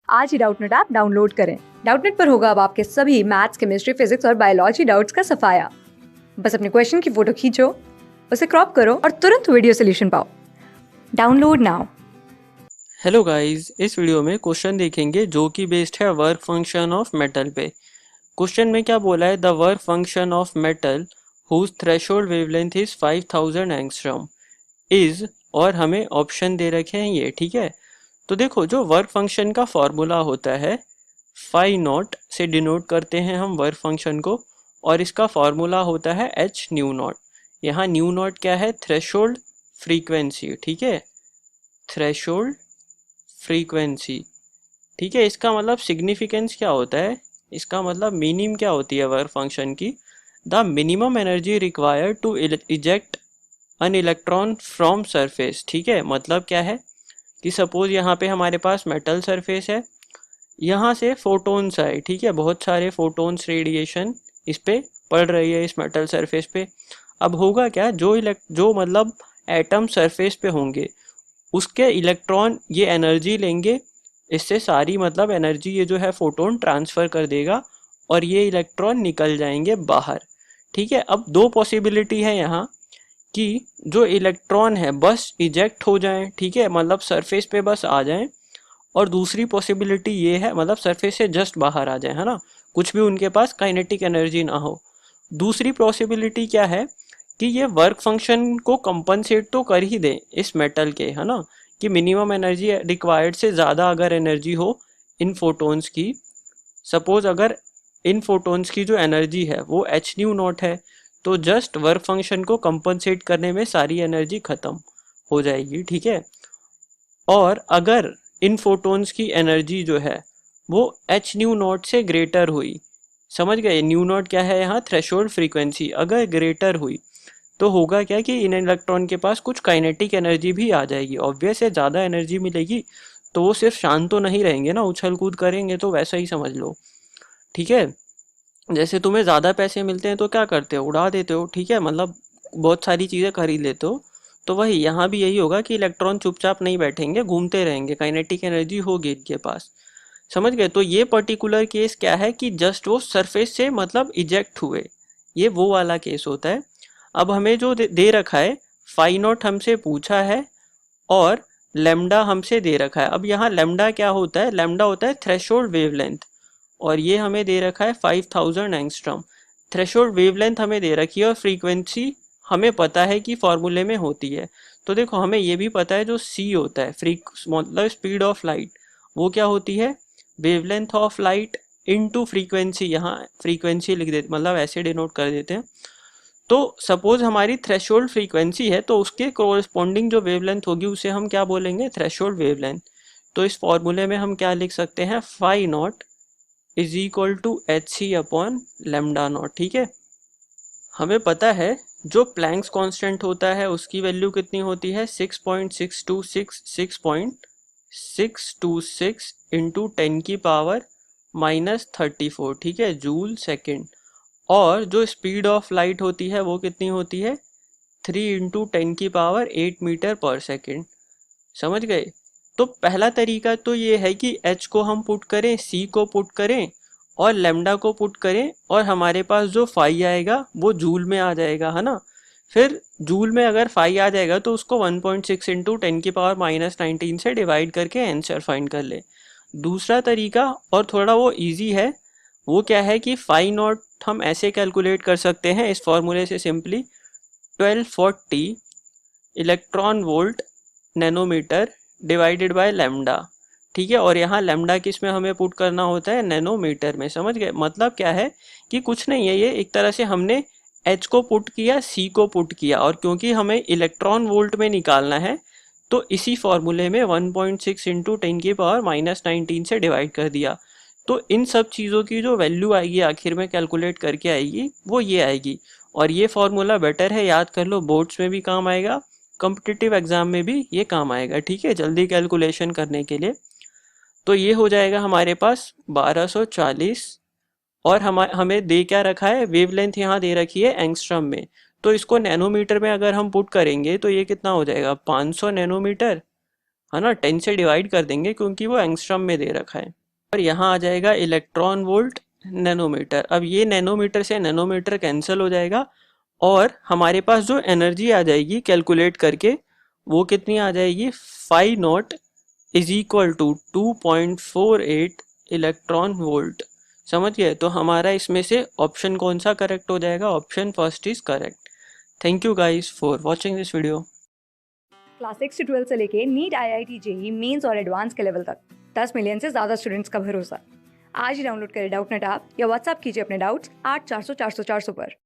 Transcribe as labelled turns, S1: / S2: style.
S1: आज ही Doubtnut app download करें। Doubtnut पर होगा अब आपके सभी मैथ्स, केमिस्ट्री, फिजिक्स और बायोलॉजी डाउट्स का सफाया। बस अपने क्वेश्चन की फोटो खींचो, उसे क्रॉप करो और तुरंत वीडियो सोल्यूशन पाओ। Download now.
S2: हेलो गाइस, इस वीडियो में क्वेश्चन देखेंगे जो कि बेस्ड है वर्क फंक्शन ऑफ मेटल पे। क्वेश्चन में क्या बोला है, the work function of metal whose threshold wavelength is 5000 angstrom is, और हमें ऑप्शन दे रखे हैं ये, ठीक है। तो देखो, जो वर्क फंक्शन का फॉर्मूला होता है फाई नॉट से डिनोट करते हैं हम वर्क फंक्शन को, और इसका फॉर्मूला होता है एच न्यू नॉट। यहाँ न्यू नॉट क्या है, थ्रेशोल्ड फ्रीक्वेंसी, ठीक है, थ्रेशोल्ड फ्रीक्वेंसी, ठीक है। इसका मतलब सिग्निफिकेंस क्या होता है, इसका मतलब मीनिंग क्या होती है वर्क फंक्शन की, the minimum energy required to eject an electron from surface, ठीक है। मतलब क्या है कि सपोज यहाँ पे हमारे पास मेटल सरफेस है, यहाँ से फोटोन्स आए, ठीक है, बहुत सारे फोटोन्स रेडिएशन इस पे पड़ रही है इस मेटल सरफेस पे। अब होगा क्या, जो मतलब एटम सरफेस पे होंगे उसके इलेक्ट्रॉन ये एनर्जी लेंगे, इससे सारी मतलब एनर्जी ये जो है फोटोन ट्रांसफ़र कर देगा और ये इलेक्ट्रॉन निकल जाएंगे बाहर, ठीक है। अब दो पॉसिबिलिटी है यहाँ कि जो इलेक्ट्रॉन है बस इजेक्ट हो जाएं, ठीक है, मतलब सरफेस पे बस आ जाएं, और दूसरी पॉसिबिलिटी ये है मतलब सरफेस से जस्ट बाहर आ जाए, है ना, कुछ भी उनके पास काइनेटिक एनर्जी ना हो। दूसरी पॉसिबिलिटी क्या है कि ये वर्क फंक्शन को कंपनसेट तो कर ही दे इस मेटल के, है ना, कि मिनिमम एनर्जी रिक्वायर्ड से ज़्यादा अगर एनर्जी हो इन फोटोन्स की, सपोज अगर इन फोटोन्स की जो एनर्जी है वो एच न्यू नॉट है, तो जस्ट वर्क फंक्शन को कंपनसेट करने में सारी एनर्जी ख़त्म हो जाएगी, ठीक है। और अगर इन फोटोन्स की एनर्जी जो है वो एच न्यू नॉट से ग्रेटर हुई, समझ गए, न्यू नॉट क्या है यहाँ, थ्रेशोल्ड फ्रीक्वेंसी, अगर ग्रेटर हुई तो होगा क्या कि इन इलेक्ट्रॉन के पास कुछ काइनेटिक एनर्जी भी आ जाएगी। ऑब्वियस है, ज़्यादा एनर्जी मिलेगी तो वो सिर्फ शांत तो नहीं रहेंगे ना, उछल कूद करेंगे, तो वैसा ही समझ लो, ठीक है। जैसे तुम्हें ज़्यादा पैसे मिलते हैं तो क्या करते हो, उड़ा देते हो, ठीक है, मतलब बहुत सारी चीज़ें खरीद लेते हो। तो वही यहाँ भी यही होगा कि इलेक्ट्रॉन चुपचाप नहीं बैठेंगे, घूमते रहेंगे, काइनेटिक एनर्जी होगी इनके पास, समझ गए। तो ये पर्टिकुलर केस क्या है कि जस्ट वो सरफेस से मतलब इजेक्ट हुए, ये वो वाला केस होता है। अब हमें जो दे रखा है फाई नॉट हमसे पूछा है और लेमडा हमसे दे रखा है। अब यहाँ लेमडा क्या होता है, लेमडा होता है थ्रेशोल्ड वेवलेंथ, और ये हमें दे रखा है 5000 एंगस्ट्रॉम। थ्रेशोल्ड वेवलेंथ हमें दे रखी है और फ्रीक्वेंसी हमें पता है कि फॉर्मूले में होती है। तो देखो, हमें ये भी पता है जो सी होता है मतलब स्पीड ऑफ लाइट, वो क्या होती है, wavelength of light into frequency, यहाँ फ्रीक्वेंसी लिख देते मतलब ऐसे डिनोट कर देते हैं। तो सपोज हमारी थ्रेशोल्ड फ्रीक्वेंसी है तो उसके कोरिस्पोंडिंग जो वेवलेंथ होगी उसे हम क्या बोलेंगे, थ्रेशोल्ड वेवलेंथ। तो इस फॉर्मूले में हम क्या लिख सकते हैं, phi naught is equal to h c upon lambda naught, ठीक है। हमें पता है जो प्लैंक्स कांस्टेंट होता है उसकी वैल्यू कितनी होती है, 6.626 इंटू 10⁻⁻34, ठीक है, जूल सेकेंड। और जो स्पीड ऑफ लाइट होती है वो कितनी होती है, 3 × 10⁸ समझ गए। तो पहला तरीका तो ये है कि h को हम पुट करें, c को पुट करें और लेमडा को पुट करें, और हमारे पास जो फाई आएगा वो जूल में आ जाएगा, है ना। फिर जूल में अगर फाई आ जाएगा तो उसको 1.6 इंटू 10⁻⁻19 से डिवाइड करके आंसर फाइंड कर ले। दूसरा तरीका और थोड़ा वो इजी है, वो क्या है कि फाई नॉट हम ऐसे कैलकुलेट कर सकते हैं इस फॉर्मूले से, simply 1240 electron volt nanometre divided by lambda, ठीक है। और यहाँ लेमडा किस में हमें पुट करना होता है, नैनोमीटर में, समझ गए। मतलब क्या है कि कुछ नहीं है, ये एक तरह से हमने एच को पुट किया, सी को पुट किया, और क्योंकि हमें इलेक्ट्रॉन वोल्ट में निकालना है तो इसी फॉर्मूले में 1.6 इंटू 10⁻⁻19 से डिवाइड कर दिया। तो इन सब चीज़ों की जो वैल्यू आएगी आखिर में कैलकुलेट करके आएगी वो ये आएगी। और ये फॉर्मूला बेटर है, याद कर लो, बोर्ड्स में भी काम आएगा, कॉम्पिटिटिव एग्जाम में भी ये काम आएगा, ठीक है, जल्दी कैलकुलेशन करने के लिए। तो ये हो जाएगा हमारे पास 1240, और हमें दे क्या रखा है, वेवलेंथ यहाँ दे रखी है एंगस्ट्रम में, तो इसको नैनोमीटर में अगर हम पुट करेंगे तो ये कितना हो जाएगा, 500 नैनोमीटर है ना, 10 से डिवाइड कर देंगे क्योंकि वो एंगस्ट्रम में दे रखा है। और यहाँ आ जाएगा इलेक्ट्रॉन वोल्ट नैनोमीटर। अब ये नैनोमीटर से नैनोमीटर कैंसिल हो जाएगा और हमारे पास जो एनर्जी आ जाएगी कैलकुलेट करके वो कितनी आ जाएगी, 5 naught is equal to 2.48 electron volt. समझ गए? तो हमारा इसमें से ऑप्शन कौन सा करेक्ट हो जाएगा? Option first is correct. Thank you guys for watching this video.
S1: Class 6 से 12 से लेके नीट, IIT, जेई मेंस और एडवांस के लेवल तक 10 मिलियन से ज़्यादा स्टूडेंट्स का भरोसा। आज ही डाउनलोड करें डाउटनेट ऐप या व्हाट्सएप कीजिए अपने डाउट्स 8400 400 400 पर।